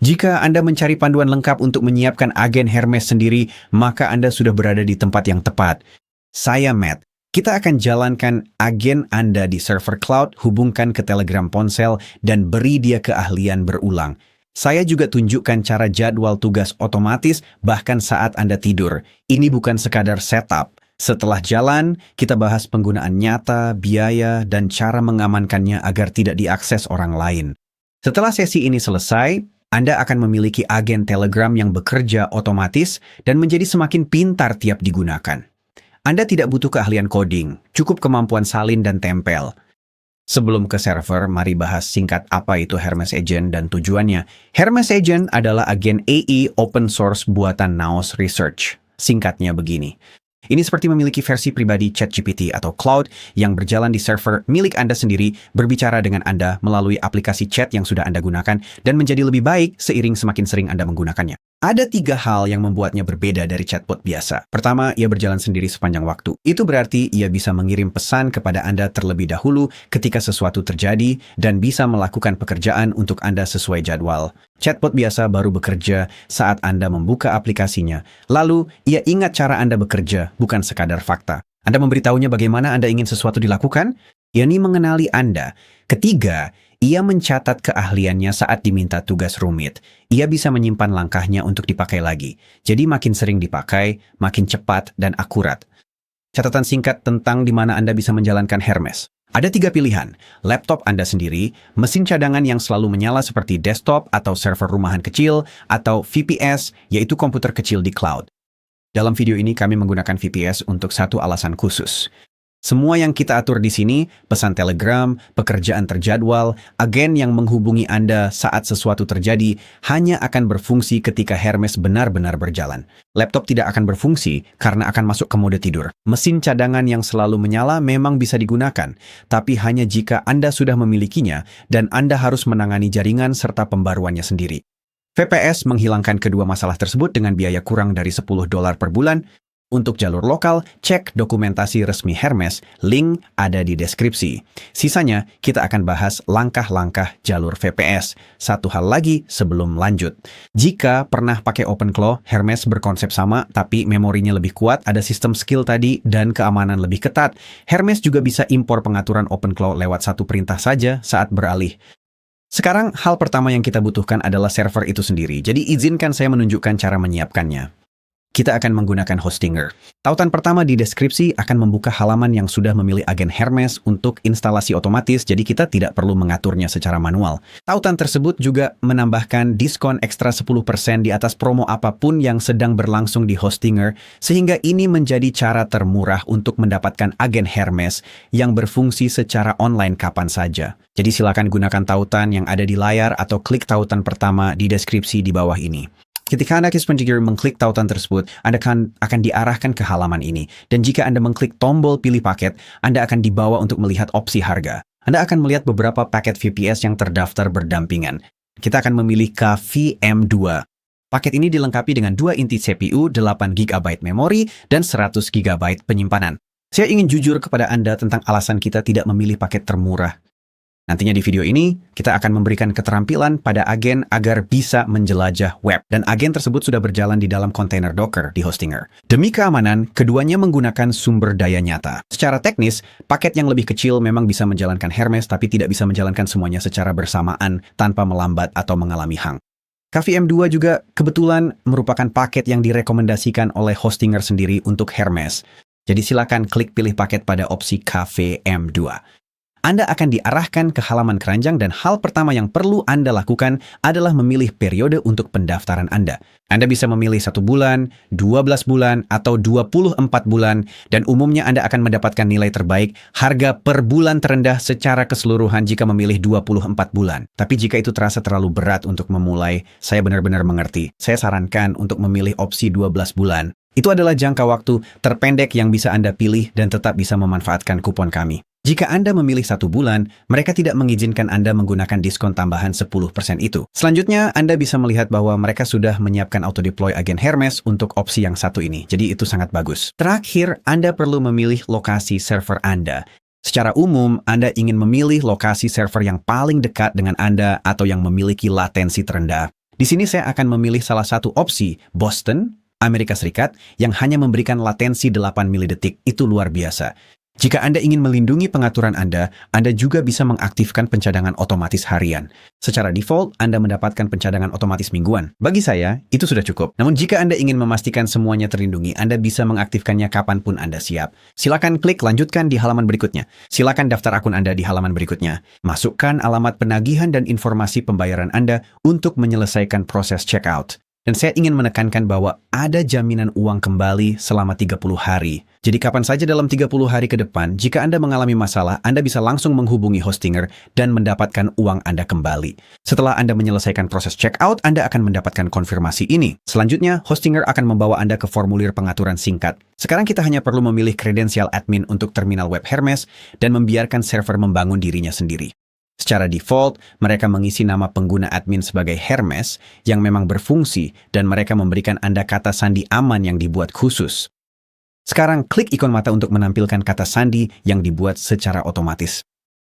Jika Anda mencari panduan lengkap untuk menyiapkan agen Hermes sendiri, maka Anda sudah berada di tempat yang tepat. Saya Matt. Kita akan jalankan agen Anda di server cloud, hubungkan ke Telegram ponsel, dan beri dia keahlian berulang. Saya juga tunjukkan cara jadwal tugas otomatis bahkan saat Anda tidur. Ini bukan sekadar setup. Setelah jalan, kita bahas penggunaan nyata, biaya, dan cara mengamankannya agar tidak diakses orang lain. Setelah sesi ini selesai, Anda akan memiliki agen Telegram yang bekerja otomatis dan menjadi semakin pintar tiap digunakan. Anda tidak butuh keahlian coding, cukup kemampuan salin dan tempel. Sebelum ke server, mari bahas singkat apa itu Hermes Agent dan tujuannya. Hermes Agent adalah agen AI open source buatan Naos Research. Singkatnya begini. Ini seperti memiliki versi pribadi ChatGPT atau Cloud yang berjalan di server milik Anda sendiri, berbicara dengan Anda melalui aplikasi chat yang sudah Anda gunakan, dan menjadi lebih baik seiring semakin sering Anda menggunakannya. Ada 3 hal yang membuatnya berbeda dari chatbot biasa. Pertama, ia berjalan sendiri sepanjang waktu. Itu berarti ia bisa mengirim pesan kepada Anda terlebih dahulu ketika sesuatu terjadi dan bisa melakukan pekerjaan untuk Anda sesuai jadwal. Chatbot biasa baru bekerja saat Anda membuka aplikasinya. Lalu, ia ingat cara Anda bekerja, bukan sekadar fakta. Anda memberitahunya bagaimana Anda ingin sesuatu dilakukan? Yakni mengenali Anda. Ketiga, ia mencatat keahliannya saat diminta tugas rumit. Ia bisa menyimpan langkahnya untuk dipakai lagi. Jadi makin sering dipakai, makin cepat dan akurat. Catatan singkat tentang di mana Anda bisa menjalankan Hermes. Ada 3 pilihan, laptop Anda sendiri, mesin cadangan yang selalu menyala seperti desktop atau server rumahan kecil, atau VPS, yaitu komputer kecil di cloud. Dalam video ini kami menggunakan VPS untuk satu alasan khusus. Semua yang kita atur di sini, pesan Telegram, pekerjaan terjadwal, agen yang menghubungi Anda saat sesuatu terjadi, hanya akan berfungsi ketika Hermes benar-benar berjalan. Laptop tidak akan berfungsi karena akan masuk ke mode tidur. Mesin cadangan yang selalu menyala memang bisa digunakan, tapi hanya jika Anda sudah memilikinya dan Anda harus menangani jaringan serta pembaruannya sendiri. VPS menghilangkan kedua masalah tersebut dengan biaya kurang dari $10 per bulan. Untuk jalur lokal, cek dokumentasi resmi Hermes, link ada di deskripsi. Sisanya, kita akan bahas langkah-langkah jalur VPS. Satu hal lagi sebelum lanjut. Jika pernah pakai OpenClaw, Hermes berkonsep sama, tapi memorinya lebih kuat, ada sistem skill tadi, dan keamanan lebih ketat. Hermes juga bisa impor pengaturan OpenClaw lewat satu perintah saja saat beralih. Sekarang, hal pertama yang kita butuhkan adalah server itu sendiri. Jadi izinkan saya menunjukkan cara menyiapkannya. Kita akan menggunakan Hostinger. Tautan pertama di deskripsi akan membuka halaman yang sudah memilih agen Hermes untuk instalasi otomatis, jadi kita tidak perlu mengaturnya secara manual. Tautan tersebut juga menambahkan diskon ekstra 10% di atas promo apapun yang sedang berlangsung di Hostinger, sehingga ini menjadi cara termurah untuk mendapatkan agen Hermes yang berfungsi secara online kapan saja. Jadi silakan gunakan tautan yang ada di layar atau klik tautan pertama di deskripsi di bawah ini. Ketika Anda mengklik tautan tersebut, Anda akan diarahkan ke halaman ini. Dan jika Anda mengklik tombol pilih paket, Anda akan dibawa untuk melihat opsi harga. Anda akan melihat beberapa paket VPS yang terdaftar berdampingan. Kita akan memilih KVM2. Paket ini dilengkapi dengan 2 inti CPU, 8 GB memori, dan 100 GB penyimpanan. Saya ingin jujur kepada Anda tentang alasan kita tidak memilih paket termurah. Nantinya di video ini, kita akan memberikan keterampilan pada agen agar bisa menjelajah web. Dan agen tersebut sudah berjalan di dalam kontainer Docker di Hostinger. Demi keamanan, keduanya menggunakan sumber daya nyata. Secara teknis, paket yang lebih kecil memang bisa menjalankan Hermes, tapi tidak bisa menjalankan semuanya secara bersamaan tanpa melambat atau mengalami hang. KVM2 juga kebetulan merupakan paket yang direkomendasikan oleh Hostinger sendiri untuk Hermes. Jadi silakan klik pilih paket pada opsi KVM2. Anda akan diarahkan ke halaman keranjang dan hal pertama yang perlu Anda lakukan adalah memilih periode untuk pendaftaran Anda. Anda bisa memilih 1 bulan, 12 bulan, atau 24 bulan, dan umumnya Anda akan mendapatkan nilai terbaik, harga per bulan terendah secara keseluruhan jika memilih 24 bulan. Tapi jika itu terasa terlalu berat untuk memulai, saya benar-benar mengerti. Saya sarankan untuk memilih opsi 12 bulan. Itu adalah jangka waktu terpendek yang bisa Anda pilih dan tetap bisa memanfaatkan kupon kami. Jika Anda memilih 1 bulan, mereka tidak mengizinkan Anda menggunakan diskon tambahan 10% itu. Selanjutnya, Anda bisa melihat bahwa mereka sudah menyiapkan auto-deploy agen Hermes untuk opsi yang satu ini. Jadi itu sangat bagus. Terakhir, Anda perlu memilih lokasi server Anda. Secara umum, Anda ingin memilih lokasi server yang paling dekat dengan Anda atau yang memiliki latensi terendah. Di sini saya akan memilih salah satu opsi, Boston, Amerika Serikat, yang hanya memberikan latensi 8 milidetik. Itu luar biasa. Jika Anda ingin melindungi pengaturan Anda juga bisa mengaktifkan pencadangan otomatis harian. Secara default, Anda mendapatkan pencadangan otomatis mingguan. Bagi saya, itu sudah cukup. Namun jika Anda ingin memastikan semuanya terlindungi, Anda bisa mengaktifkannya kapanpun Anda siap. Silakan klik lanjutkan di halaman berikutnya. Silakan daftar akun Anda di halaman berikutnya. Masukkan alamat penagihan dan informasi pembayaran Anda untuk menyelesaikan proses checkout. Dan saya ingin menekankan bahwa ada jaminan uang kembali selama 30 hari. Jadi kapan saja dalam 30 hari ke depan, jika Anda mengalami masalah, Anda bisa langsung menghubungi Hostinger dan mendapatkan uang Anda kembali. Setelah Anda menyelesaikan proses checkout, Anda akan mendapatkan konfirmasi ini. Selanjutnya, Hostinger akan membawa Anda ke formulir pengaturan singkat. Sekarang kita hanya perlu memilih kredensial admin untuk terminal web Hermes dan membiarkan server membangun dirinya sendiri. Secara default, mereka mengisi nama pengguna admin sebagai Hermes yang memang berfungsi dan mereka memberikan Anda kata sandi aman yang dibuat khusus. Sekarang klik ikon mata untuk menampilkan kata sandi yang dibuat secara otomatis.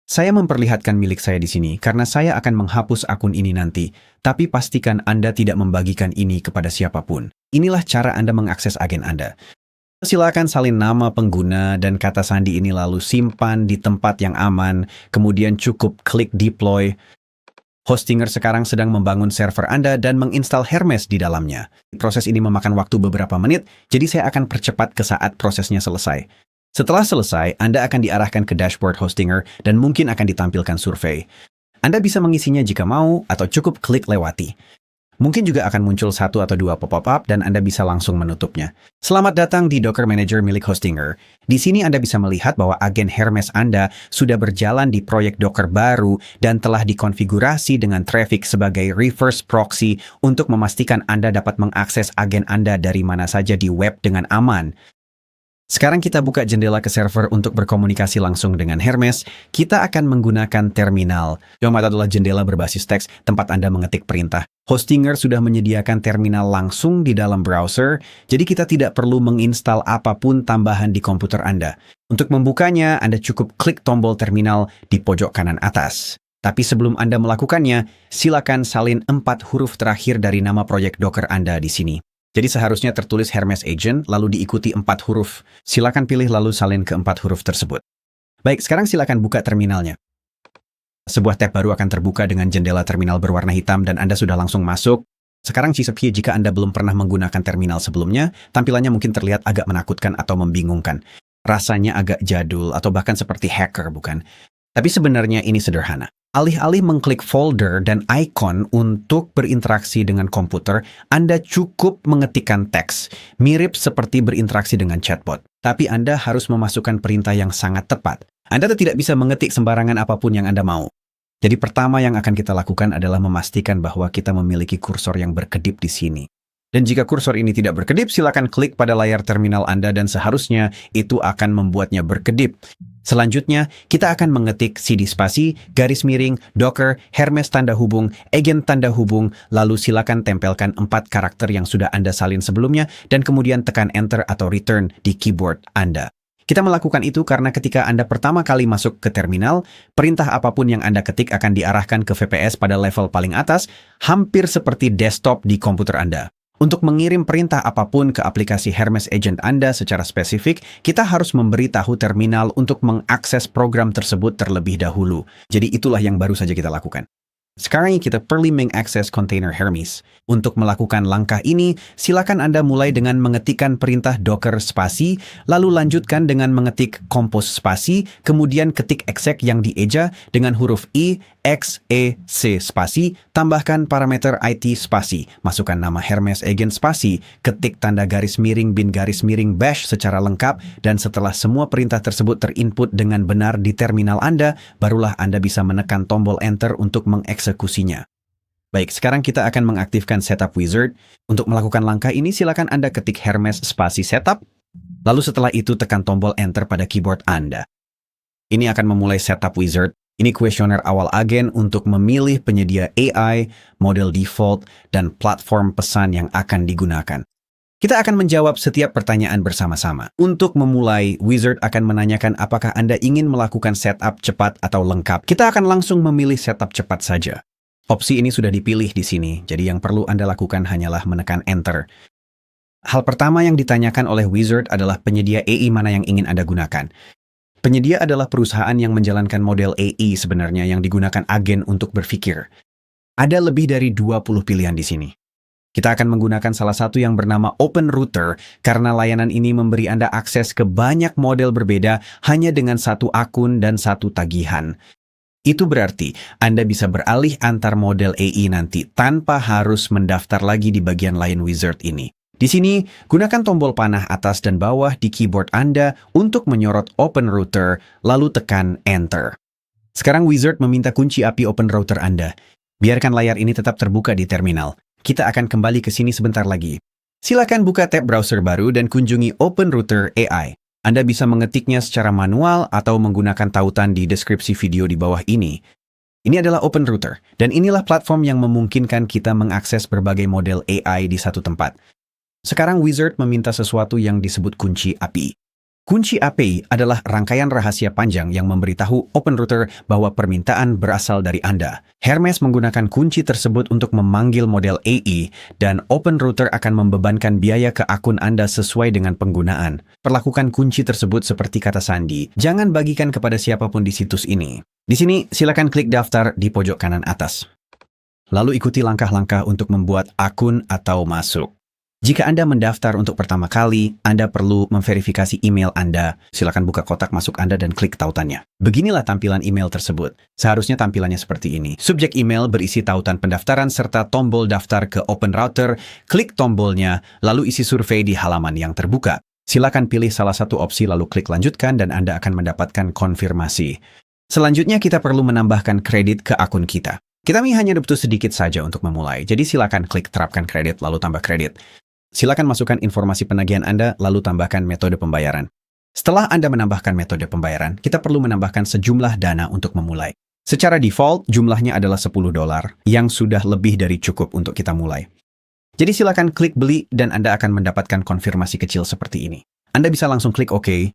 Saya memperlihatkan milik saya di sini karena saya akan menghapus akun ini nanti, tapi pastikan Anda tidak membagikan ini kepada siapapun. Inilah cara Anda mengakses agen Anda. Silakan salin nama pengguna dan kata sandi ini lalu simpan di tempat yang aman, kemudian cukup klik deploy. Hostinger sekarang sedang membangun server Anda dan menginstal Hermes di dalamnya. Proses ini memakan waktu beberapa menit, jadi saya akan percepat ke saat prosesnya selesai. Setelah selesai, Anda akan diarahkan ke dashboard Hostinger dan mungkin akan ditampilkan survei. Anda bisa mengisinya jika mau atau cukup klik lewati. Mungkin juga akan muncul 1 atau 2 pop-up dan Anda bisa langsung menutupnya. Selamat datang di Docker Manager milik Hostinger. Di sini Anda bisa melihat bahwa agen Hermes Anda sudah berjalan di proyek Docker baru dan telah dikonfigurasi dengan traffic sebagai reverse proxy untuk memastikan Anda dapat mengakses agen Anda dari mana saja di web dengan aman. Sekarang kita buka jendela ke server untuk berkomunikasi langsung dengan Hermes. Kita akan menggunakan terminal. Yang adalah jendela berbasis teks tempat Anda mengetik perintah. Hostinger sudah menyediakan terminal langsung di dalam browser, jadi kita tidak perlu menginstal apapun tambahan di komputer Anda. Untuk membukanya, Anda cukup klik tombol terminal di pojok kanan atas. Tapi sebelum Anda melakukannya, silakan salin 4 huruf terakhir dari nama proyek Docker Anda di sini. Jadi seharusnya tertulis Hermes Agent, lalu diikuti 4 huruf. Silakan pilih lalu salin ke 4 huruf tersebut. Baik, sekarang silakan buka terminalnya. Sebuah tab baru akan terbuka dengan jendela terminal berwarna hitam dan Anda sudah langsung masuk. Sekarang jika Anda belum pernah menggunakan terminal sebelumnya, tampilannya mungkin terlihat agak menakutkan atau membingungkan. Rasanya agak jadul atau bahkan seperti hacker, bukan? Tapi sebenarnya ini sederhana. Alih-alih mengklik folder dan icon untuk berinteraksi dengan komputer, Anda cukup mengetikkan teks, mirip seperti berinteraksi dengan chatbot. Tapi Anda harus memasukkan perintah yang sangat tepat. Anda tidak bisa mengetik sembarangan apapun yang Anda mau. Jadi pertama yang akan kita lakukan adalah memastikan bahwa kita memiliki kursor yang berkedip di sini. Dan jika kursor ini tidak berkedip, silakan klik pada layar terminal Anda dan seharusnya itu akan membuatnya berkedip. Selanjutnya, kita akan mengetik cd spasi, garis miring, docker, Hermes tanda hubung, agent tanda hubung, lalu silakan tempelkan 4 karakter yang sudah Anda salin sebelumnya dan kemudian tekan enter atau return di keyboard Anda. Kita melakukan itu karena ketika Anda pertama kali masuk ke terminal, perintah apapun yang Anda ketik akan diarahkan ke VPS pada level paling atas, hampir seperti desktop di komputer Anda. Untuk mengirim perintah apapun ke aplikasi Hermes Agent Anda secara spesifik, kita harus memberitahu terminal untuk mengakses program tersebut terlebih dahulu. Jadi itulah yang baru saja kita lakukan. Sekarang kita perlu mengakses kontainer Hermes. Untuk melakukan langkah ini, silakan Anda mulai dengan mengetikkan perintah docker spasi, lalu lanjutkan dengan mengetik compose spasi, kemudian ketik exec yang dieja dengan huruf I, X, E, C spasi, tambahkan parameter IT spasi, masukkan nama Hermes Agent spasi, ketik tanda garis miring bin garis miring bash secara lengkap, dan setelah semua perintah tersebut terinput dengan benar di terminal Anda, barulah Anda bisa menekan tombol enter untuk mengeksekusinya. Baik, sekarang kita akan mengaktifkan Setup Wizard. Untuk melakukan langkah ini, silakan Anda ketik Hermes spasi Setup, lalu setelah itu tekan tombol enter pada keyboard Anda. Ini akan memulai Setup Wizard. Ini kuesioner awal agen untuk memilih penyedia AI, model default, dan platform pesan yang akan digunakan. Kita akan menjawab setiap pertanyaan bersama-sama. Untuk memulai, Wizard akan menanyakan apakah Anda ingin melakukan setup cepat atau lengkap. Kita akan langsung memilih setup cepat saja. Opsi ini sudah dipilih di sini, jadi yang perlu Anda lakukan hanyalah menekan Enter. Hal pertama yang ditanyakan oleh Wizard adalah penyedia AI mana yang ingin Anda gunakan. Penyedia adalah perusahaan yang menjalankan model AI sebenarnya yang digunakan agen untuk berpikir. Ada lebih dari 20 pilihan di sini. Kita akan menggunakan salah satu yang bernama OpenRouter karena layanan ini memberi Anda akses ke banyak model berbeda hanya dengan satu akun dan satu tagihan. Itu berarti Anda bisa beralih antar model AI nanti tanpa harus mendaftar lagi di bagian lain Wizard ini. Di sini, gunakan tombol panah atas dan bawah di keyboard Anda untuk menyorot OpenRouter, lalu tekan Enter. Sekarang Wizard meminta kunci API OpenRouter Anda. Biarkan layar ini tetap terbuka di terminal. Kita akan kembali ke sini sebentar lagi. Silakan buka tab browser baru dan kunjungi OpenRouter AI. Anda bisa mengetiknya secara manual atau menggunakan tautan di deskripsi video di bawah ini. Ini adalah OpenRouter, dan inilah platform yang memungkinkan kita mengakses berbagai model AI di satu tempat. Sekarang Wizard meminta sesuatu yang disebut kunci API. Kunci API adalah rangkaian rahasia panjang yang memberitahu OpenRouter bahwa permintaan berasal dari Anda. Hermes menggunakan kunci tersebut untuk memanggil model AI, dan OpenRouter akan membebankan biaya ke akun Anda sesuai dengan penggunaan. Perlakukan kunci tersebut seperti kata sandi. Jangan bagikan kepada siapapun di situs ini. Di sini, silakan klik daftar di pojok kanan atas. Lalu ikuti langkah-langkah untuk membuat akun atau masuk. Jika Anda mendaftar untuk pertama kali, Anda perlu memverifikasi email Anda. Silakan buka kotak masuk Anda dan klik tautannya. Beginilah tampilan email tersebut. Seharusnya tampilannya seperti ini. Subjek email berisi tautan pendaftaran serta tombol daftar ke OpenRouter. Klik tombolnya, lalu isi survei di halaman yang terbuka. Silakan pilih salah satu opsi lalu klik lanjutkan dan Anda akan mendapatkan konfirmasi. Selanjutnya kita perlu menambahkan kredit ke akun kita. Kita hanya butuh sedikit saja untuk memulai, jadi silakan klik terapkan kredit lalu tambah kredit. Silakan masukkan informasi penagihan Anda, lalu tambahkan metode pembayaran. Setelah Anda menambahkan metode pembayaran, kita perlu menambahkan sejumlah dana untuk memulai. Secara default, jumlahnya adalah $10, yang sudah lebih dari cukup untuk kita mulai. Jadi silakan klik beli dan Anda akan mendapatkan konfirmasi kecil seperti ini. Anda bisa langsung klik OK.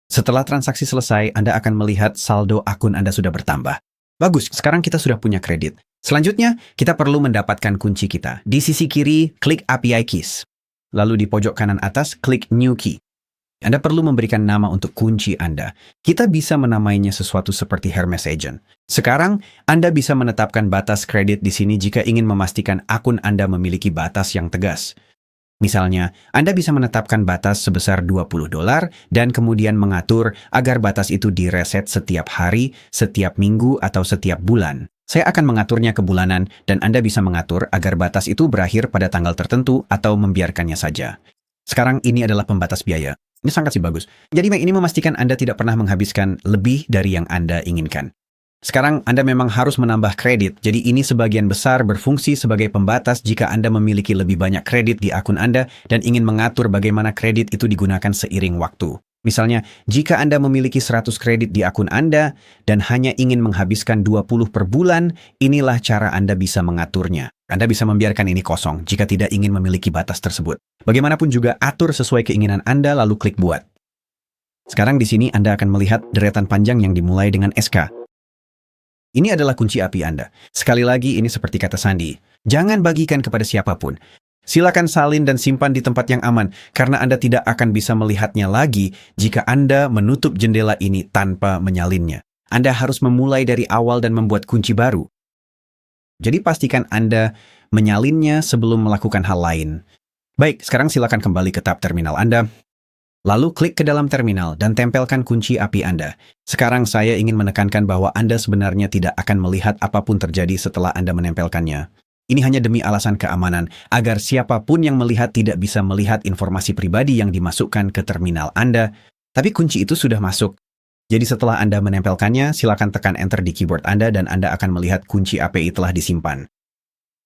Setelah transaksi selesai, Anda akan melihat saldo akun Anda sudah bertambah. Bagus, sekarang kita sudah punya kredit. Selanjutnya, kita perlu mendapatkan kunci kita. Di sisi kiri, klik API Keys. Lalu di pojok kanan atas, klik New Key. Anda perlu memberikan nama untuk kunci Anda. Kita bisa menamainya sesuatu seperti Hermes Agent. Sekarang, Anda bisa menetapkan batas kredit di sini jika ingin memastikan akun Anda memiliki batas yang tegas. Misalnya, Anda bisa menetapkan batas sebesar $20 dan kemudian mengatur agar batas itu direset setiap hari, setiap minggu, atau setiap bulan. Saya akan mengaturnya ke bulanan dan Anda bisa mengatur agar batas itu berakhir pada tanggal tertentu atau membiarkannya saja. Sekarang ini adalah pembatas biaya. Ini sangat bagus. Jadi ini memastikan Anda tidak pernah menghabiskan lebih dari yang Anda inginkan. Sekarang Anda memang harus menambah kredit, jadi ini sebagian besar berfungsi sebagai pembatas jika Anda memiliki lebih banyak kredit di akun Anda dan ingin mengatur bagaimana kredit itu digunakan seiring waktu. Misalnya, jika Anda memiliki 100 kredit di akun Anda dan hanya ingin menghabiskan 20 per bulan, inilah cara Anda bisa mengaturnya. Anda bisa membiarkan ini kosong jika tidak ingin memiliki batas tersebut. Bagaimanapun juga atur sesuai keinginan Anda lalu klik buat. Sekarang di sini Anda akan melihat deretan panjang yang dimulai dengan SK. Ini adalah kunci API Anda. Sekali lagi, ini seperti kata sandi. Jangan bagikan kepada siapapun. Silakan salin dan simpan di tempat yang aman, karena Anda tidak akan bisa melihatnya lagi jika Anda menutup jendela ini tanpa menyalinnya. Anda harus memulai dari awal dan membuat kunci baru. Jadi pastikan Anda menyalinnya sebelum melakukan hal lain. Baik, sekarang silakan kembali ke tab terminal Anda. Lalu klik ke dalam terminal dan tempelkan kunci API Anda. Sekarang saya ingin menekankan bahwa Anda sebenarnya tidak akan melihat apapun terjadi setelah Anda menempelkannya. Ini hanya demi alasan keamanan, agar siapapun yang melihat tidak bisa melihat informasi pribadi yang dimasukkan ke terminal Anda. Tapi kunci itu sudah masuk. Jadi setelah Anda menempelkannya, silakan tekan Enter di keyboard Anda dan Anda akan melihat kunci API telah disimpan.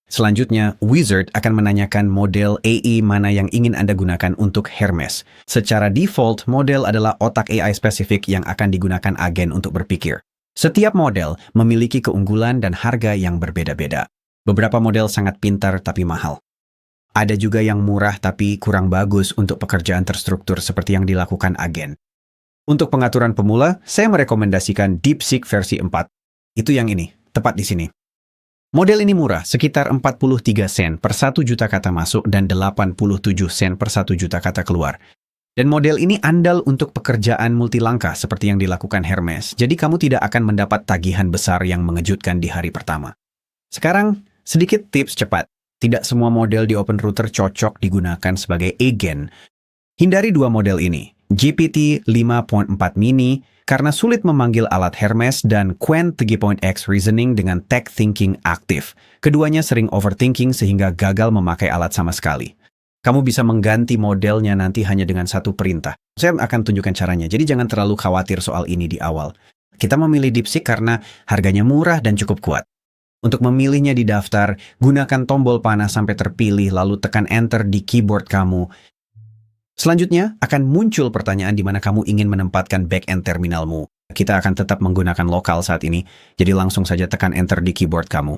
Selanjutnya, Wizard akan menanyakan model AI mana yang ingin Anda gunakan untuk Hermes. Secara default, model adalah otak AI spesifik yang akan digunakan agen untuk berpikir. Setiap model memiliki keunggulan dan harga yang berbeda-beda. Beberapa model sangat pintar tapi mahal. Ada juga yang murah tapi kurang bagus untuk pekerjaan terstruktur seperti yang dilakukan agen. Untuk pengaturan pemula, saya merekomendasikan DeepSeek versi 4. Itu yang ini, tepat di sini. Model ini murah, sekitar 43 sen per 1 juta kata masuk dan 87 sen per 1 juta kata keluar. Dan model ini andal untuk pekerjaan multilangkah seperti yang dilakukan Hermes, jadi kamu tidak akan mendapat tagihan besar yang mengejutkan di hari pertama. Sekarang, sedikit tips cepat. Tidak semua model di Open Router cocok digunakan sebagai agen. Hindari dua model ini, GPT 5.4 Mini, karena sulit memanggil alat Hermes, dan Qwen 3.x Reasoning dengan tech thinking aktif. Keduanya sering overthinking sehingga gagal memakai alat sama sekali. Kamu bisa mengganti modelnya nanti hanya dengan satu perintah. Saya akan tunjukkan caranya, jadi jangan terlalu khawatir soal ini di awal. Kita memilih DeepSeek karena harganya murah dan cukup kuat. Untuk memilihnya di daftar, gunakan tombol panah sampai terpilih lalu tekan Enter di keyboard kamu. Selanjutnya, akan muncul pertanyaan di mana kamu ingin menempatkan back-end terminalmu. Kita akan tetap menggunakan lokal saat ini, jadi langsung saja tekan Enter di keyboard kamu.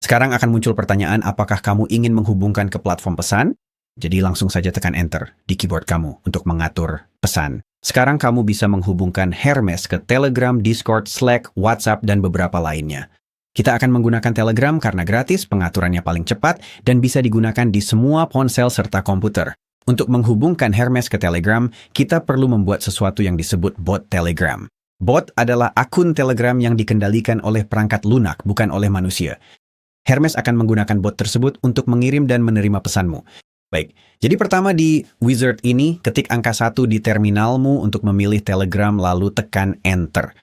Sekarang akan muncul pertanyaan apakah kamu ingin menghubungkan ke platform pesan? Jadi langsung saja tekan Enter di keyboard kamu untuk mengatur pesan. Sekarang kamu bisa menghubungkan Hermes ke Telegram, Discord, Slack, WhatsApp, dan beberapa lainnya. Kita akan menggunakan Telegram karena gratis, pengaturannya paling cepat, dan bisa digunakan di semua ponsel serta komputer. Untuk menghubungkan Hermes ke Telegram, kita perlu membuat sesuatu yang disebut bot Telegram. Bot adalah akun Telegram yang dikendalikan oleh perangkat lunak, bukan oleh manusia. Hermes akan menggunakan bot tersebut untuk mengirim dan menerima pesanmu. Baik, jadi pertama di wizard ini, ketik angka 1 di terminalmu untuk memilih Telegram lalu tekan Enter.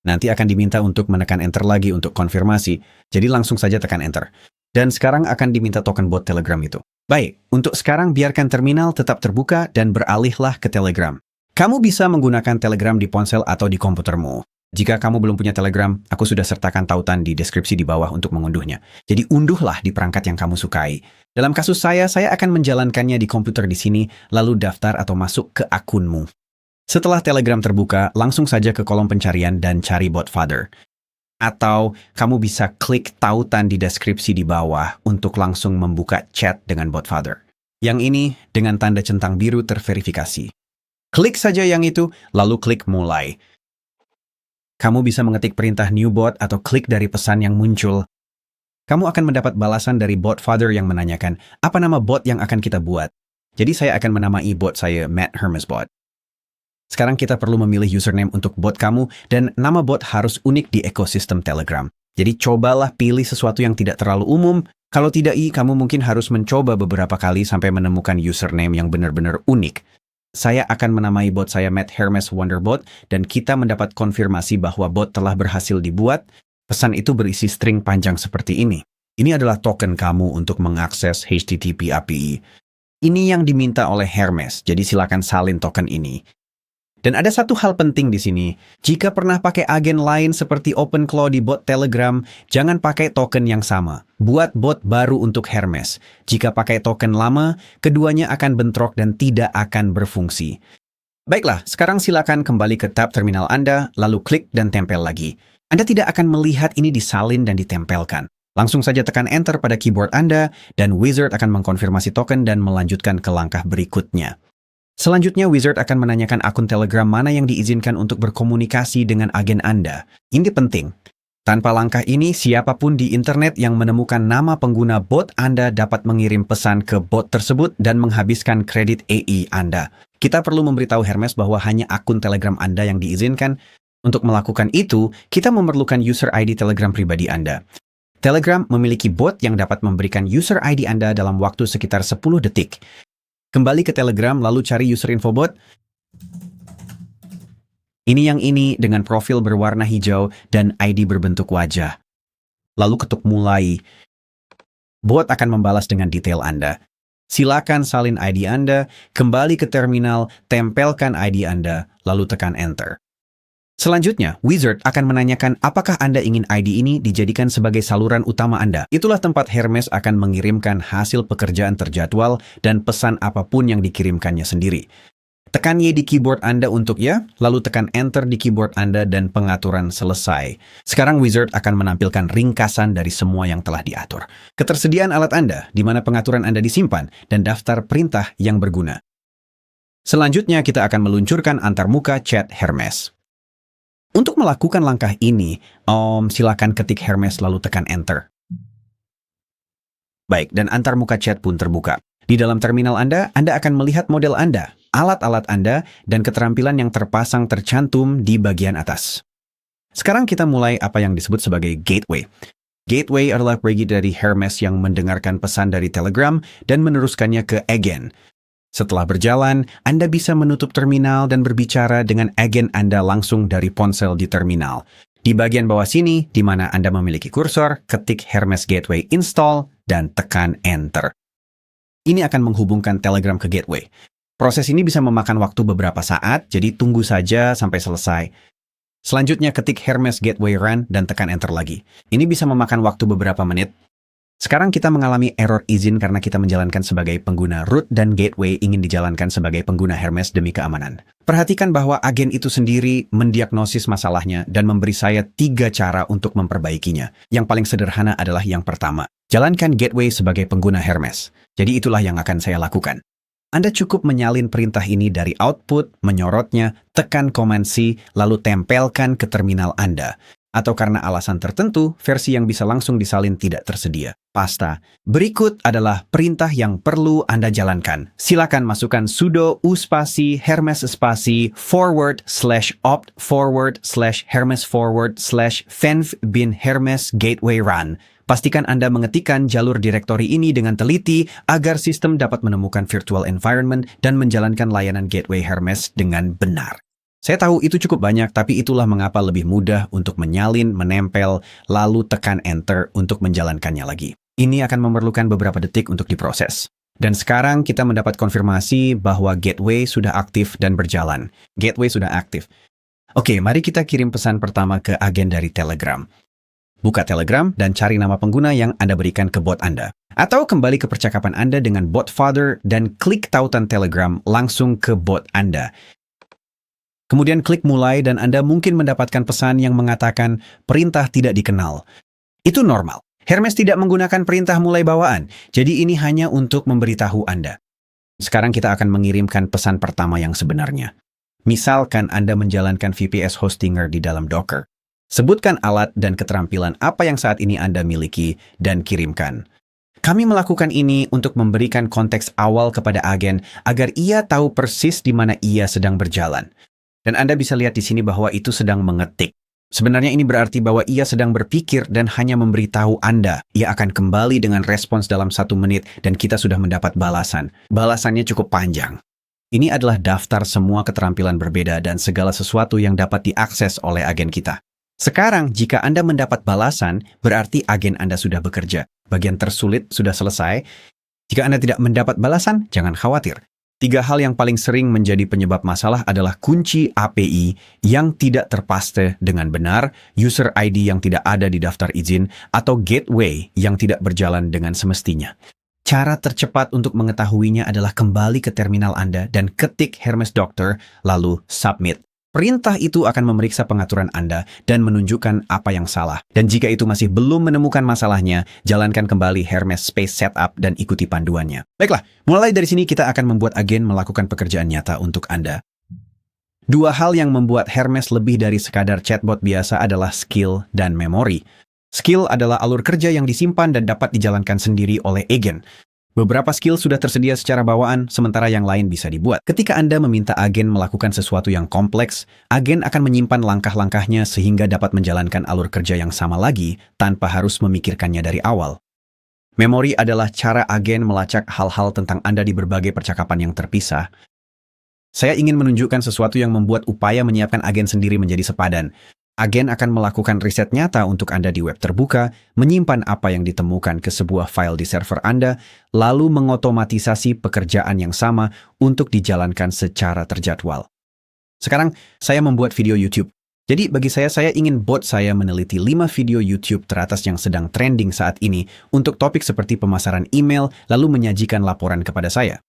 Nanti akan diminta untuk menekan Enter lagi untuk konfirmasi, jadi langsung saja tekan Enter. Dan sekarang akan diminta token bot Telegram itu. Baik, untuk sekarang biarkan terminal tetap terbuka dan beralihlah ke Telegram. Kamu bisa menggunakan Telegram di ponsel atau di komputermu. Jika kamu belum punya Telegram, aku sudah sertakan tautan di deskripsi di bawah untuk mengunduhnya. Jadi unduhlah di perangkat yang kamu sukai. Dalam kasus saya akan menjalankannya di komputer di sini, lalu daftar atau masuk ke akunmu. Setelah Telegram terbuka, langsung saja ke kolom pencarian dan cari Botfather. Atau kamu bisa klik tautan di deskripsi di bawah untuk langsung membuka chat dengan Botfather. Yang ini dengan tanda centang biru terverifikasi. Klik saja yang itu, lalu klik mulai. Kamu bisa mengetik perintah new bot atau klik dari pesan yang muncul. Kamu akan mendapat balasan dari Botfather yang menanyakan, apa nama bot yang akan kita buat? Jadi saya akan menamai bot saya Matt Hermes Bot. Sekarang kita perlu memilih username untuk bot kamu, dan nama bot harus unik di ekosistem Telegram. Jadi cobalah pilih sesuatu yang tidak terlalu umum. Kalau tidak, kamu mungkin harus mencoba beberapa kali sampai menemukan username yang benar-benar unik. Saya akan menamai bot saya Matt Hermes Wonderbot, dan kita mendapat konfirmasi bahwa bot telah berhasil dibuat. Pesan itu berisi string panjang seperti ini. Ini adalah token kamu untuk mengakses HTTP API. Ini yang diminta oleh Hermes, jadi silakan salin token ini. Dan ada satu hal penting di sini. Jika pernah pakai agen lain seperti OpenClaw di bot Telegram, jangan pakai token yang sama. Buat bot baru untuk Hermes. Jika pakai token lama, keduanya akan bentrok dan tidak akan berfungsi. Baiklah, sekarang silakan kembali ke tab terminal Anda, lalu klik dan tempel lagi. Anda tidak akan melihat ini disalin dan ditempelkan. Langsung saja tekan Enter pada keyboard Anda, dan Wizard akan mengkonfirmasi token dan melanjutkan ke langkah berikutnya. Selanjutnya, Wizard akan menanyakan akun Telegram mana yang diizinkan untuk berkomunikasi dengan agen Anda. Ini penting. Tanpa langkah ini, siapapun di internet yang menemukan nama pengguna bot Anda dapat mengirim pesan ke bot tersebut dan menghabiskan kredit AI Anda. Kita perlu memberitahu Hermes bahwa hanya akun Telegram Anda yang diizinkan. Untuk melakukan itu, kita memerlukan user ID Telegram pribadi Anda. Telegram memiliki bot yang dapat memberikan user ID Anda dalam waktu sekitar 10 detik. Kembali ke Telegram, lalu cari user info bot. Ini yang ini dengan profil berwarna hijau dan ID berbentuk wajah. Lalu ketuk mulai. Bot akan membalas dengan detail Anda. Silakan salin ID Anda, kembali ke terminal, tempelkan ID Anda, lalu tekan Enter. Selanjutnya, Wizard akan menanyakan apakah Anda ingin ID ini dijadikan sebagai saluran utama Anda. Itulah tempat Hermes akan mengirimkan hasil pekerjaan terjadwal dan pesan apapun yang dikirimkannya sendiri. Tekan Y di keyboard Anda untuk ya, lalu tekan Enter di keyboard Anda dan pengaturan selesai. Sekarang Wizard akan menampilkan ringkasan dari semua yang telah diatur. Ketersediaan alat Anda, di mana pengaturan Anda disimpan, dan daftar perintah yang berguna. Selanjutnya, kita akan meluncurkan antarmuka chat Hermes. Untuk melakukan langkah ini, silakan ketik Hermes lalu tekan Enter. Baik, dan antarmuka chat pun terbuka. Di dalam terminal Anda akan melihat model Anda, alat-alat Anda, dan keterampilan yang terpasang tercantum di bagian atas. Sekarang kita mulai apa yang disebut sebagai gateway. Gateway adalah bagian dari Hermes yang mendengarkan pesan dari Telegram dan meneruskannya ke agen. Setelah berjalan, Anda bisa menutup terminal dan berbicara dengan agen Anda langsung dari ponsel di terminal. Di bagian bawah sini, di mana Anda memiliki kursor, ketik Hermes Gateway Install dan tekan Enter. Ini akan menghubungkan Telegram ke Gateway. Proses ini bisa memakan waktu beberapa saat, jadi tunggu saja sampai selesai. Selanjutnya ketik Hermes Gateway Run dan tekan Enter lagi. Ini bisa memakan waktu beberapa menit. Sekarang kita mengalami error izin karena kita menjalankan sebagai pengguna root dan gateway ingin dijalankan sebagai pengguna Hermes demi keamanan. Perhatikan bahwa agen itu sendiri mendiagnosis masalahnya dan memberi saya 3 cara untuk memperbaikinya. Yang paling sederhana adalah yang pertama, jalankan gateway sebagai pengguna Hermes. Jadi itulah yang akan saya lakukan. Anda cukup menyalin perintah ini dari output, menyorotnya, tekan Command C, lalu tempelkan ke terminal Anda. Atau karena alasan tertentu, versi yang bisa langsung disalin tidak tersedia. Pasta. Berikut adalah perintah yang perlu Anda jalankan. Silakan masukkan sudo u-spasi hermes spasi /hermes/fenv bin hermes gateway run. Pastikan Anda mengetikkan jalur direktori ini dengan teliti agar sistem dapat menemukan virtual environment dan menjalankan layanan gateway Hermes dengan benar. Saya tahu itu cukup banyak, tapi itulah mengapa lebih mudah untuk menyalin, menempel, lalu tekan Enter untuk menjalankannya lagi. Ini akan memerlukan beberapa detik untuk diproses. Dan sekarang kita mendapat konfirmasi bahwa gateway sudah aktif dan berjalan. Gateway sudah aktif. Oke, mari kita kirim pesan pertama ke agen dari Telegram. Buka Telegram dan cari nama pengguna yang Anda berikan ke bot Anda. Atau kembali ke percakapan Anda dengan bot Father dan klik tautan Telegram langsung ke bot Anda. Kemudian klik mulai dan Anda mungkin mendapatkan pesan yang mengatakan perintah tidak dikenal. Itu normal. Hermes tidak menggunakan perintah mulai bawaan, jadi ini hanya untuk memberitahu Anda. Sekarang kita akan mengirimkan pesan pertama yang sebenarnya. Misalkan Anda menjalankan VPS Hostinger di dalam Docker. Sebutkan alat dan keterampilan apa yang saat ini Anda miliki dan kirimkan. Kami melakukan ini untuk memberikan konteks awal kepada agen agar ia tahu persis di mana ia sedang berjalan. Dan Anda bisa lihat di sini bahwa itu sedang mengetik. Sebenarnya ini berarti bahwa ia sedang berpikir dan hanya memberitahu Anda. Ia akan kembali dengan respons dalam 1 menit dan kita sudah mendapat balasan. Balasannya cukup panjang. Ini adalah daftar semua keterampilan berbeda dan segala sesuatu yang dapat diakses oleh agen kita. Sekarang, jika Anda mendapat balasan, berarti agen Anda sudah bekerja. Bagian tersulit sudah selesai. Jika Anda tidak mendapat balasan, jangan khawatir. 3 hal yang paling sering menjadi penyebab masalah adalah kunci API yang tidak terpaste dengan benar, user ID yang tidak ada di daftar izin, atau gateway yang tidak berjalan dengan semestinya. Cara tercepat untuk mengetahuinya adalah kembali ke terminal Anda dan ketik Hermes Doctor, lalu submit. Perintah itu akan memeriksa pengaturan Anda dan menunjukkan apa yang salah. Dan jika itu masih belum menemukan masalahnya, jalankan kembali Hermes Space Setup dan ikuti panduannya. Baiklah, mulai dari sini kita akan membuat agen melakukan pekerjaan nyata untuk Anda. 2 hal yang membuat Hermes lebih dari sekadar chatbot biasa adalah skill dan memori. Skill adalah alur kerja yang disimpan dan dapat dijalankan sendiri oleh agen. Beberapa skill sudah tersedia secara bawaan, sementara yang lain bisa dibuat. Ketika Anda meminta agen melakukan sesuatu yang kompleks, agen akan menyimpan langkah-langkahnya sehingga dapat menjalankan alur kerja yang sama lagi tanpa harus memikirkannya dari awal. Memori adalah cara agen melacak hal-hal tentang Anda di berbagai percakapan yang terpisah. Saya ingin menunjukkan sesuatu yang membuat upaya menyiapkan agen sendiri menjadi sepadan. Agen akan melakukan riset nyata untuk Anda di web terbuka, menyimpan apa yang ditemukan ke sebuah file di server Anda, lalu mengotomatisasi pekerjaan yang sama untuk dijalankan secara terjadwal. Sekarang, saya membuat video YouTube. Jadi bagi saya ingin bot saya meneliti 5 video YouTube teratas yang sedang trending saat ini untuk topik seperti pemasaran email, lalu menyajikan laporan kepada saya.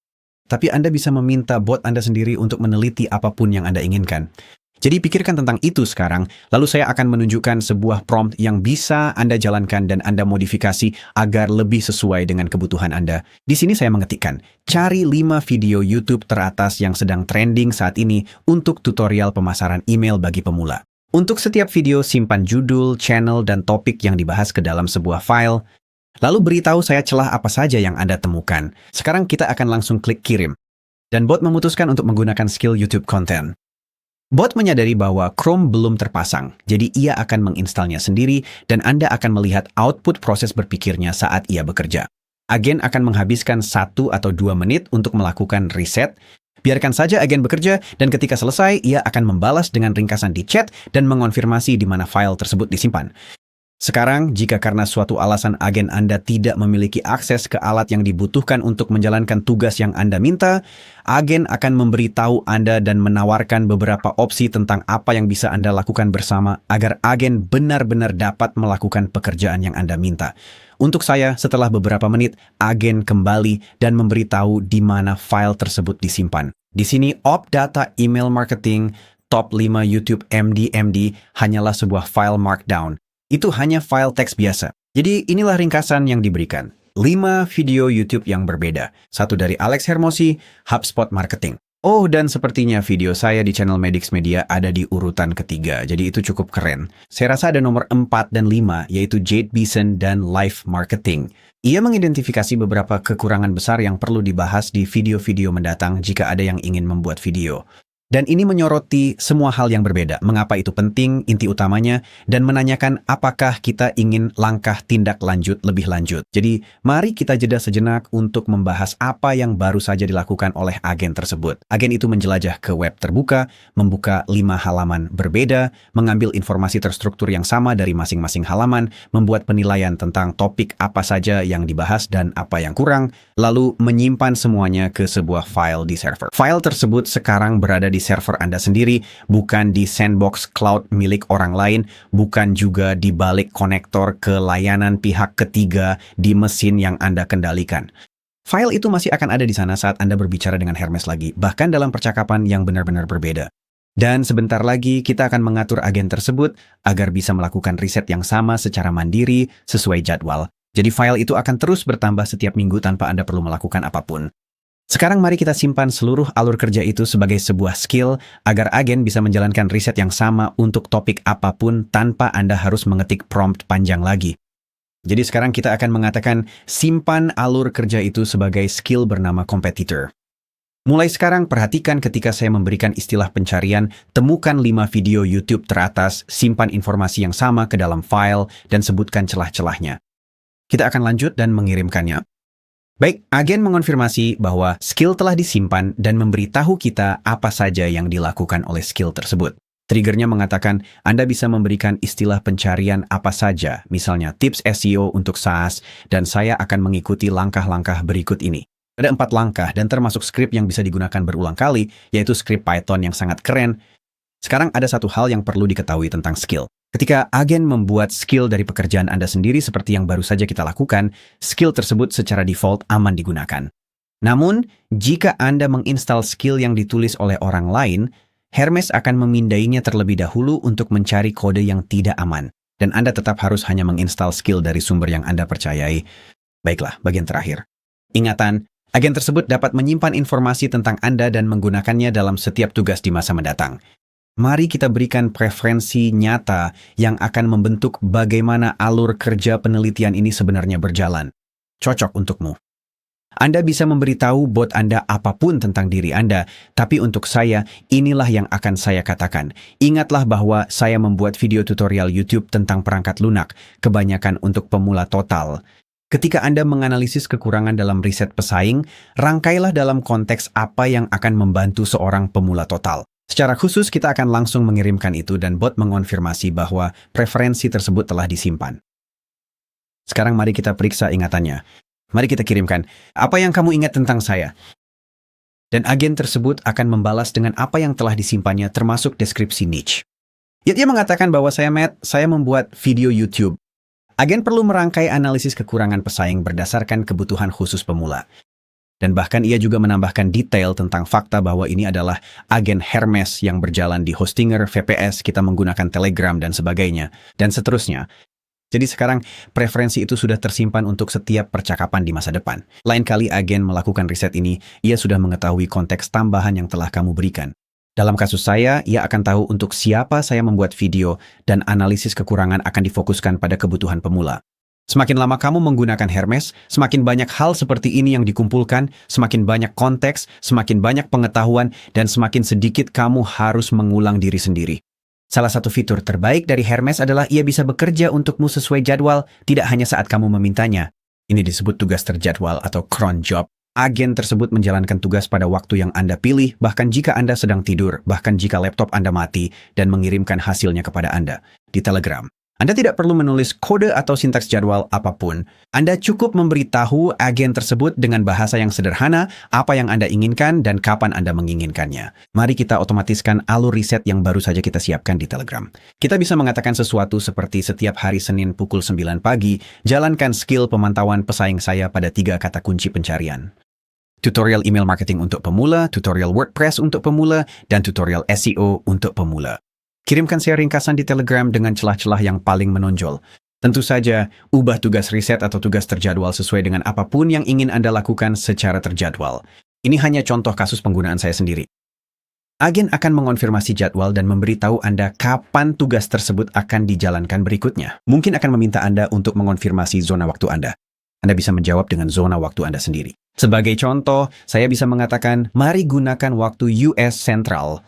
Tapi Anda bisa meminta bot Anda sendiri untuk meneliti apapun yang Anda inginkan. Jadi pikirkan tentang itu sekarang, lalu saya akan menunjukkan sebuah prompt yang bisa Anda jalankan dan Anda modifikasi agar lebih sesuai dengan kebutuhan Anda. Di sini saya mengetikkan, cari 5 video YouTube teratas yang sedang trending saat ini untuk tutorial pemasaran email bagi pemula. Untuk setiap video, simpan judul, channel, dan topik yang dibahas ke dalam sebuah file. Lalu beritahu saya celah apa saja yang Anda temukan. Sekarang kita akan langsung klik kirim. Dan bot memutuskan untuk menggunakan skill YouTube Content. Bot menyadari bahwa Chrome belum terpasang, jadi ia akan menginstalnya sendiri dan Anda akan melihat output proses berpikirnya saat ia bekerja. Agen akan menghabiskan 1 atau 2 menit untuk melakukan reset. Biarkan saja agen bekerja dan ketika selesai, ia akan membalas dengan ringkasan di chat dan mengonfirmasi di mana file tersebut disimpan. Sekarang, jika karena suatu alasan agen Anda tidak memiliki akses ke alat yang dibutuhkan untuk menjalankan tugas yang Anda minta, agen akan memberitahu Anda dan menawarkan beberapa opsi tentang apa yang bisa Anda lakukan bersama agar agen benar-benar dapat melakukan pekerjaan yang Anda minta. Untuk saya, setelah beberapa menit, agen kembali dan memberitahu di mana file tersebut disimpan. Di sini, Op Data Email Marketing Top 5 YouTube MD hanyalah sebuah file markdown. Itu hanya file teks biasa. Jadi inilah ringkasan yang diberikan. 5 video YouTube yang berbeda. Satu dari Alex Hermosi, HubSpot Marketing. Oh, dan sepertinya video saya di channel Medix Media ada di urutan ketiga, jadi itu cukup keren. Saya rasa ada nomor 4 dan 5, yaitu Jade Beeson dan Live Marketing. Ia mengidentifikasi beberapa kekurangan besar yang perlu dibahas di video-video mendatang jika ada yang ingin membuat video. Dan ini menyoroti semua hal yang berbeda, mengapa itu penting, inti utamanya, dan menanyakan apakah kita ingin langkah tindak lanjut lebih lanjut. Jadi, mari kita jeda sejenak untuk membahas apa yang baru saja dilakukan oleh agen tersebut. Agen itu menjelajah ke web terbuka, membuka 5 halaman berbeda, mengambil informasi terstruktur yang sama dari masing-masing halaman, membuat penilaian tentang topik apa saja yang dibahas dan apa yang kurang, lalu menyimpan semuanya ke sebuah file di server. File tersebut sekarang berada di server Anda sendiri, bukan di sandbox cloud milik orang lain, bukan juga di balik konektor ke layanan pihak ketiga di mesin yang Anda kendalikan. File itu masih akan ada di sana saat Anda berbicara dengan Hermes lagi, bahkan dalam percakapan yang benar-benar berbeda. Dan sebentar lagi kita akan mengatur agen tersebut agar bisa melakukan riset yang sama secara mandiri sesuai jadwal. Jadi file itu akan terus bertambah setiap minggu tanpa Anda perlu melakukan apapun. Sekarang mari kita simpan seluruh alur kerja itu sebagai sebuah skill agar agen bisa menjalankan riset yang sama untuk topik apapun tanpa Anda harus mengetik prompt panjang lagi. Jadi sekarang kita akan mengatakan simpan alur kerja itu sebagai skill bernama competitor. Mulai sekarang perhatikan ketika saya memberikan istilah pencarian, temukan 5 video YouTube teratas, simpan informasi yang sama ke dalam file, dan sebutkan celah-celahnya. Kita akan lanjut dan mengirimkannya. Baik, agen mengonfirmasi bahwa skill telah disimpan dan memberitahu kita apa saja yang dilakukan oleh skill tersebut. Triggernya mengatakan Anda bisa memberikan istilah pencarian apa saja, misalnya tips SEO untuk SaaS, dan saya akan mengikuti langkah-langkah berikut ini. Ada 4 langkah dan termasuk skrip yang bisa digunakan berulang kali, yaitu skrip Python yang sangat keren. Sekarang ada satu hal yang perlu diketahui tentang skill. Ketika agen membuat skill dari pekerjaan Anda sendiri seperti yang baru saja kita lakukan, skill tersebut secara default aman digunakan. Namun, jika Anda menginstal skill yang ditulis oleh orang lain, Hermes akan memindainya terlebih dahulu untuk mencari kode yang tidak aman. Dan Anda tetap harus hanya menginstal skill dari sumber yang Anda percayai. Baiklah, bagian terakhir. Ingatan, agen tersebut dapat menyimpan informasi tentang Anda dan menggunakannya dalam setiap tugas di masa mendatang. Mari kita berikan preferensi nyata yang akan membentuk bagaimana alur kerja penelitian ini sebenarnya berjalan. Cocok untukmu. Anda bisa memberitahu bot Anda apapun tentang diri Anda, tapi untuk saya, inilah yang akan saya katakan. Ingatlah bahwa saya membuat video tutorial YouTube tentang perangkat lunak, kebanyakan untuk pemula total. Ketika Anda menganalisis kekurangan dalam riset pesaing, rangkailah dalam konteks apa yang akan membantu seorang pemula total. Secara khusus, kita akan langsung mengirimkan itu dan bot mengonfirmasi bahwa preferensi tersebut telah disimpan. Sekarang mari kita periksa ingatannya. Mari kita kirimkan, apa yang kamu ingat tentang saya? Dan agen tersebut akan membalas dengan apa yang telah disimpannya termasuk deskripsi niche. Dia mengatakan bahwa saya membuat video YouTube. Agen perlu merangkai analisis kekurangan pesaing berdasarkan kebutuhan khusus pemula. Dan bahkan ia juga menambahkan detail tentang fakta bahwa ini adalah agen Hermes yang berjalan di Hostinger, VPS, kita menggunakan Telegram, dan sebagainya, dan seterusnya. Jadi sekarang preferensi itu sudah tersimpan untuk setiap percakapan di masa depan. Lain kali agen melakukan riset ini, ia sudah mengetahui konteks tambahan yang telah kamu berikan. Dalam kasus saya, ia akan tahu untuk siapa saya membuat video dan analisis kekurangan akan difokuskan pada kebutuhan pemula. Semakin lama kamu menggunakan Hermes, semakin banyak hal seperti ini yang dikumpulkan, semakin banyak konteks, semakin banyak pengetahuan, dan semakin sedikit kamu harus mengulang diri sendiri. Salah satu fitur terbaik dari Hermes adalah ia bisa bekerja untukmu sesuai jadwal, tidak hanya saat kamu memintanya. Ini disebut tugas terjadwal atau cron job. Agen tersebut menjalankan tugas pada waktu yang Anda pilih, bahkan jika Anda sedang tidur, bahkan jika laptop Anda mati, dan mengirimkan hasilnya kepada Anda di Telegram. Anda tidak perlu menulis kode atau sintaks jadwal apapun. Anda cukup memberitahu agen tersebut dengan bahasa yang sederhana apa yang Anda inginkan dan kapan Anda menginginkannya. Mari kita otomatiskan alur riset yang baru saja kita siapkan di Telegram. Kita bisa mengatakan sesuatu seperti setiap hari Senin pukul 9 pagi, jalankan skill pemantauan pesaing saya pada 3 kata kunci pencarian. Tutorial email marketing untuk pemula, tutorial WordPress untuk pemula, dan tutorial SEO untuk pemula. Kirimkan saya ringkasan di Telegram dengan celah-celah yang paling menonjol. Tentu saja, ubah tugas riset atau tugas terjadwal sesuai dengan apapun yang ingin Anda lakukan secara terjadwal. Ini hanya contoh kasus penggunaan saya sendiri. Agen akan mengonfirmasi jadwal dan memberitahu Anda kapan tugas tersebut akan dijalankan berikutnya. Mungkin akan meminta Anda untuk mengonfirmasi zona waktu Anda. Anda bisa menjawab dengan zona waktu Anda sendiri. Sebagai contoh, saya bisa mengatakan, mari gunakan waktu US Central.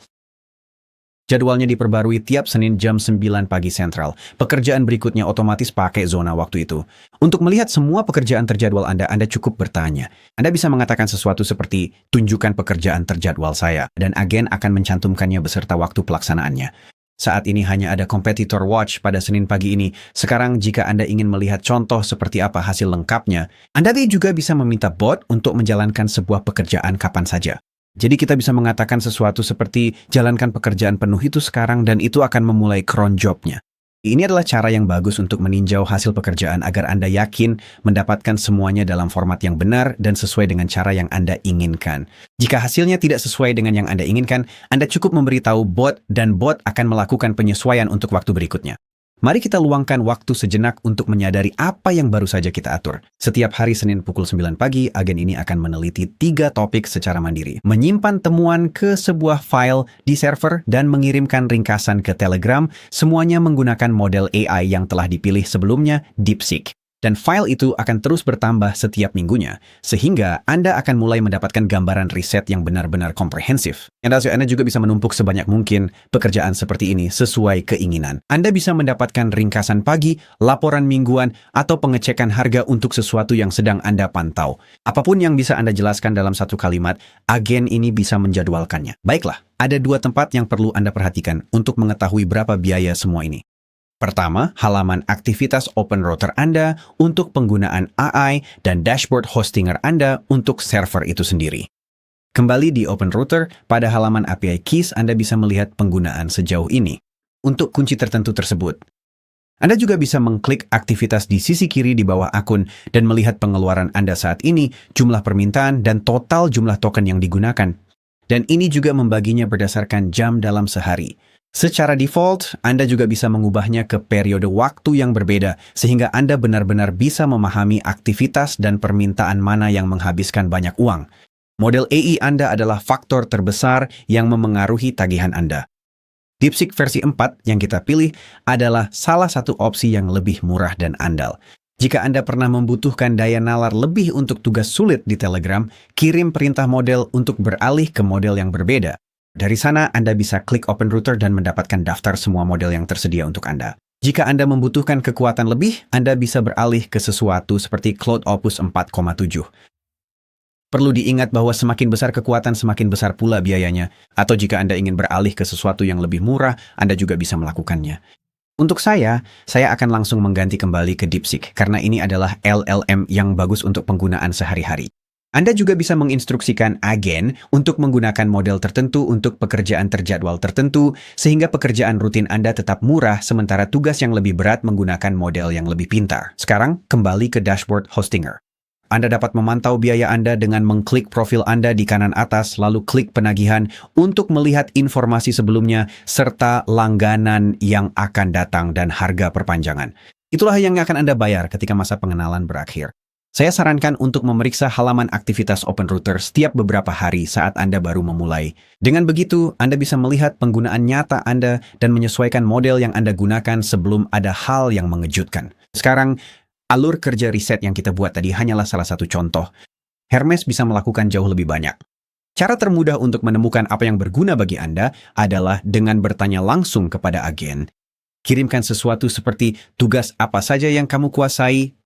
Jadwalnya diperbarui tiap Senin jam 9 pagi Central. Pekerjaan berikutnya otomatis pakai zona waktu itu. Untuk melihat semua pekerjaan terjadwal Anda cukup bertanya. Anda bisa mengatakan sesuatu seperti, tunjukkan pekerjaan terjadwal saya, dan agen akan mencantumkannya beserta waktu pelaksanaannya. Saat ini hanya ada Competitor Watch pada Senin pagi ini. Sekarang jika Anda ingin melihat contoh seperti apa hasil lengkapnya, Anda juga bisa meminta bot untuk menjalankan sebuah pekerjaan kapan saja. Jadi kita bisa mengatakan sesuatu seperti jalankan pekerjaan penuh itu sekarang dan itu akan memulai cron job-nya. Ini adalah cara yang bagus untuk meninjau hasil pekerjaan agar Anda yakin mendapatkan semuanya dalam format yang benar dan sesuai dengan cara yang Anda inginkan. Jika hasilnya tidak sesuai dengan yang Anda inginkan, Anda cukup memberitahu bot dan bot akan melakukan penyesuaian untuk waktu berikutnya. Mari kita luangkan waktu sejenak untuk menyadari apa yang baru saja kita atur. Setiap hari Senin pukul 9 pagi, agen ini akan meneliti 3 topik secara mandiri. Menyimpan temuan ke sebuah file di server dan mengirimkan ringkasan ke Telegram, semuanya menggunakan model AI yang telah dipilih sebelumnya, DeepSeek. Dan file itu akan terus bertambah setiap minggunya, sehingga Anda akan mulai mendapatkan gambaran riset yang benar-benar komprehensif. Anda juga bisa menumpuk sebanyak mungkin pekerjaan seperti ini sesuai keinginan. Anda bisa mendapatkan ringkasan pagi, laporan mingguan, atau pengecekan harga untuk sesuatu yang sedang Anda pantau. Apapun yang bisa Anda jelaskan dalam satu kalimat, agen ini bisa menjadwalkannya. Baiklah, ada 2 tempat yang perlu Anda perhatikan untuk mengetahui berapa biaya semua ini. Pertama, halaman aktivitas OpenRouter Anda untuk penggunaan AI dan dashboard hostinger Anda untuk server itu sendiri. Kembali di OpenRouter, pada halaman API Keys Anda bisa melihat penggunaan sejauh ini untuk kunci tertentu tersebut. Anda juga bisa mengklik aktivitas di sisi kiri di bawah akun dan melihat pengeluaran Anda saat ini, jumlah permintaan, dan total jumlah token yang digunakan. Dan ini juga membaginya berdasarkan jam dalam sehari. Secara default, Anda juga bisa mengubahnya ke periode waktu yang berbeda, sehingga Anda benar-benar bisa memahami aktivitas dan permintaan mana yang menghabiskan banyak uang. Model AI Anda adalah faktor terbesar yang memengaruhi tagihan Anda. DeepSeek versi 4 yang kita pilih adalah salah satu opsi yang lebih murah dan andal. Jika Anda pernah membutuhkan daya nalar lebih untuk tugas sulit di Telegram, kirim perintah model untuk beralih ke model yang berbeda. Dari sana, Anda bisa klik OpenRouter dan mendapatkan daftar semua model yang tersedia untuk Anda. Jika Anda membutuhkan kekuatan lebih, Anda bisa beralih ke sesuatu seperti Cloud Opus 4,7. Perlu diingat bahwa semakin besar kekuatan, semakin besar pula biayanya. Atau jika Anda ingin beralih ke sesuatu yang lebih murah, Anda juga bisa melakukannya. Untuk saya akan langsung mengganti kembali ke DeepSeek, karena ini adalah LLM yang bagus untuk penggunaan sehari-hari. Anda juga bisa menginstruksikan agen untuk menggunakan model tertentu untuk pekerjaan terjadwal tertentu, sehingga pekerjaan rutin Anda tetap murah, sementara tugas yang lebih berat menggunakan model yang lebih pintar. Sekarang, kembali ke dashboard hostinger. Anda dapat memantau biaya Anda dengan mengklik profil Anda di kanan atas, lalu klik penagihan untuk melihat informasi sebelumnya, serta langganan yang akan datang dan harga perpanjangan. Itulah yang akan Anda bayar ketika masa pengenalan berakhir. Saya sarankan untuk memeriksa halaman aktivitas OpenRouter setiap beberapa hari saat Anda baru memulai. Dengan begitu, Anda bisa melihat penggunaan nyata Anda dan menyesuaikan model yang Anda gunakan sebelum ada hal yang mengejutkan. Sekarang, Alur kerja riset yang kita buat tadi hanyalah salah satu contoh. Hermes bisa melakukan jauh lebih banyak. Cara termudah untuk menemukan apa yang berguna bagi Anda adalah dengan bertanya langsung kepada agen. Kirimkan sesuatu seperti tugas apa saja yang kamu kuasai,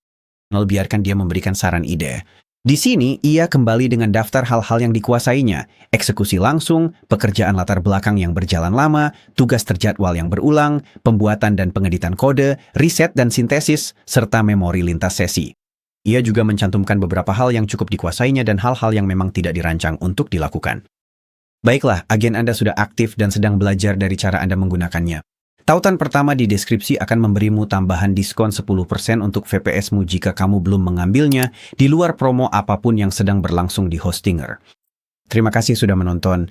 lalu biarkan dia memberikan saran ide. Di sini, ia kembali dengan daftar hal-hal yang dikuasainya, eksekusi langsung, pekerjaan latar belakang yang berjalan lama, tugas terjadwal yang berulang, pembuatan dan pengeditan kode, riset dan sintesis, serta memori lintas sesi. Ia juga mencantumkan beberapa hal yang cukup dikuasainya dan hal-hal yang memang tidak dirancang untuk dilakukan. Baiklah, agen Anda sudah aktif dan sedang belajar dari cara Anda menggunakannya. Tautan pertama di deskripsi akan memberimu tambahan diskon 10% untuk VPS-mu jika kamu belum mengambilnya di luar promo apapun yang sedang berlangsung di Hostinger. Terima kasih sudah menonton.